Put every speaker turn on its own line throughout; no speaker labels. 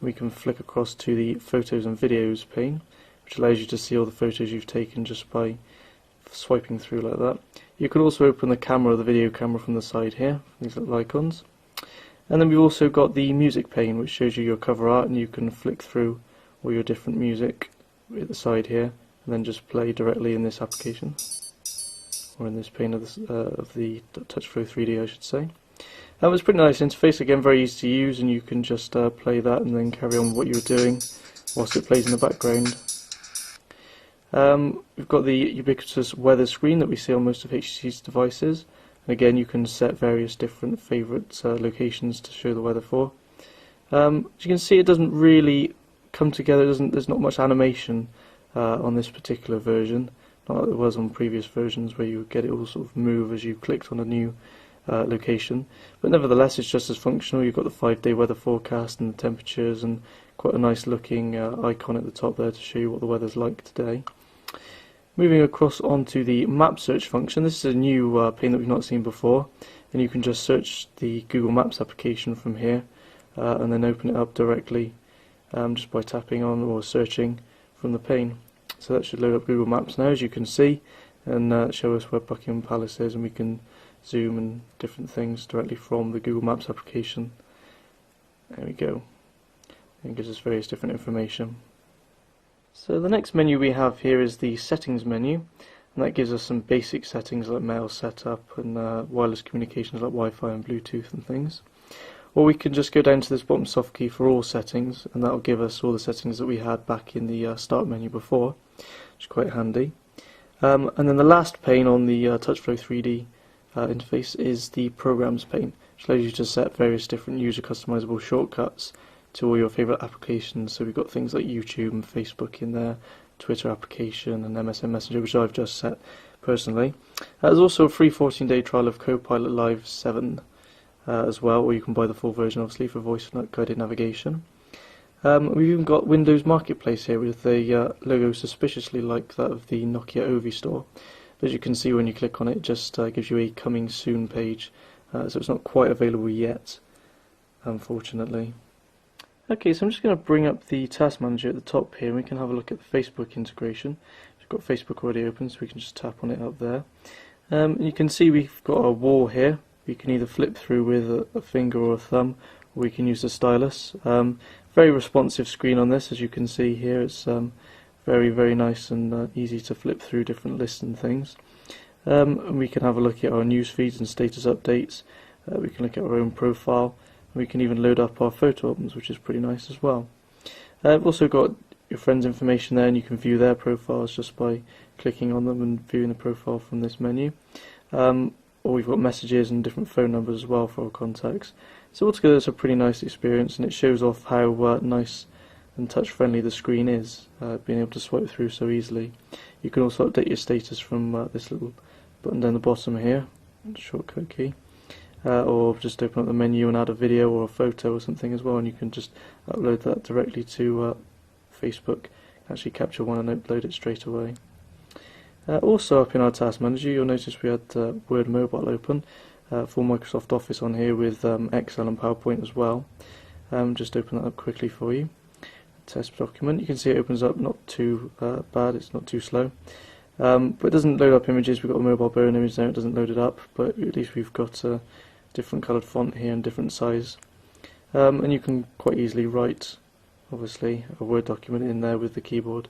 We can flick across to the Photos and Videos pane, which allows you to see all the photos you've taken just by swiping through like that. You can also open the camera, the video camera, from the side here, these little icons. And then we've also got the music pane, which shows you your cover art, and you can flick through all your different music at the side here, and then just play directly in this application, or in this pane of the TouchFlow 3D, I should say. That was a pretty nice interface, again very easy to use, and you can just play that and then carry on with what you're doing whilst it plays in the background. We've got the ubiquitous weather screen that we see on most of HTC's devices, and again you can set various different favourite locations to show the weather for. As you can see, it doesn't really come together, there's not much animation on this particular version, not like there was on previous versions where you would get it all sort of move as you clicked on a new location, but nevertheless it's just as functional. You've got the 5-day weather forecast and the temperatures, and quite a nice looking icon at the top there to show you what the weather's like today. Moving across onto the map search function, this is a new pane that we've not seen before, and you can just search the Google Maps application from here and then open it up directly just by tapping on or searching from the pane. So that should load up Google Maps now, as you can see, and show us where Buckingham Palace is, and we can zoom and different things directly from the Google Maps application. There we go. And it gives us various different information. So the next menu we have here is the settings menu, and that gives us some basic settings like mail setup and wireless communications like Wi-Fi and Bluetooth and things. Or we can just go down to this bottom soft key for all settings, and that will give us all the settings that we had back in the start menu before, which is quite handy. And then the last pane on the TouchFlow 3D interface is the Programs pane, which allows you to set various different user customizable shortcuts to all your favourite applications. So we've got things like YouTube and Facebook in there, Twitter application and MSN Messenger, which I've just set personally. There's also a free 14-day trial of Copilot Live 7 as well, or you can buy the full version obviously for voice guided navigation. We've even got Windows Marketplace here with a logo suspiciously like that of the Nokia Ovi store. But as you can see when you click on it, it just gives you a coming soon page, so it's not quite available yet, unfortunately. Okay, so I'm just going to bring up the Task Manager at the top here, and we can have a look at the Facebook integration. We've got Facebook already open, so we can just tap on it up there. And you can see we've got a wall here. We can either flip through with a finger or a thumb, or we can use the stylus. Very responsive screen on this, as you can see here. It's very, very nice and easy to flip through different lists and things. And we can have a look at our news feeds and status updates. We can look at our own profile. We can even load up our photo albums, which is pretty nice as well. We've also got your friends' information there, and you can view their profiles just by clicking on them and viewing the profile from this menu. Or we've got messages and different phone numbers as well for our contacts. So altogether it's a pretty nice experience, and it shows off how nice and touch friendly the screen is, being able to swipe through so easily. You can also update your status from this little button down the bottom here, shortcut key. Or just open up the menu and add a video or a photo or something as well, and you can just upload that directly to Facebook, actually capture one and upload it straight away. Also up in our Task Manager, you'll notice we had Word Mobile open, full Microsoft Office on here with Excel and PowerPoint as well. Just open that up quickly for you. Test document, you can see it opens up not too bad, it's not too slow. But it doesn't load up images. We've got a mobile burn image there, it doesn't load it up, but at least we've got a different coloured font here and different size. And you can quite easily write, obviously, a Word document in there with the keyboard.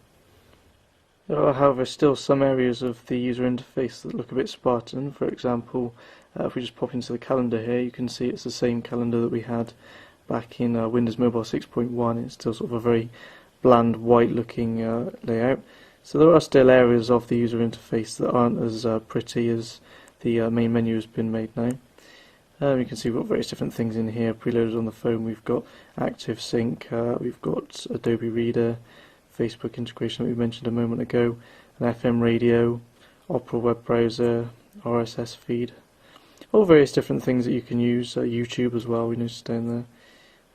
There are, however, still some areas of the user interface that look a bit Spartan. For example, if we just pop into the calendar here, you can see it's the same calendar that we had back in Windows Mobile 6.1. It's still sort of a very bland, white-looking layout. So there are still areas of the user interface that aren't as pretty as the main menu has been made now. You can see we've got various different things in here preloaded on the phone. We've got Active Sync, we've got Adobe Reader, Facebook integration that we mentioned a moment ago, an FM radio, Opera web browser, RSS feed, all various different things that you can use, YouTube as well, we noticed down there.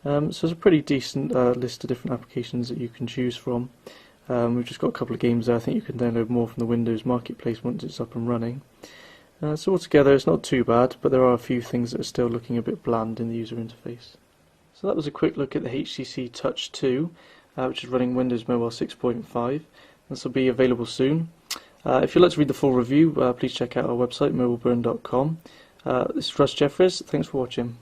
So it's a pretty decent list of different applications that you can choose from. We've just got a couple of games there. I think you can download more from the Windows Marketplace once it's up and running. So altogether it's not too bad, but there are a few things that are still looking a bit bland in the user interface. So So that was a quick look at the HTC Touch 2, which is running Windows Mobile 6.5. This will be available soon. If you'd like to read the full review, please check out our website, mobileburn.com. This is Russ Jeffries. Thanks for watching.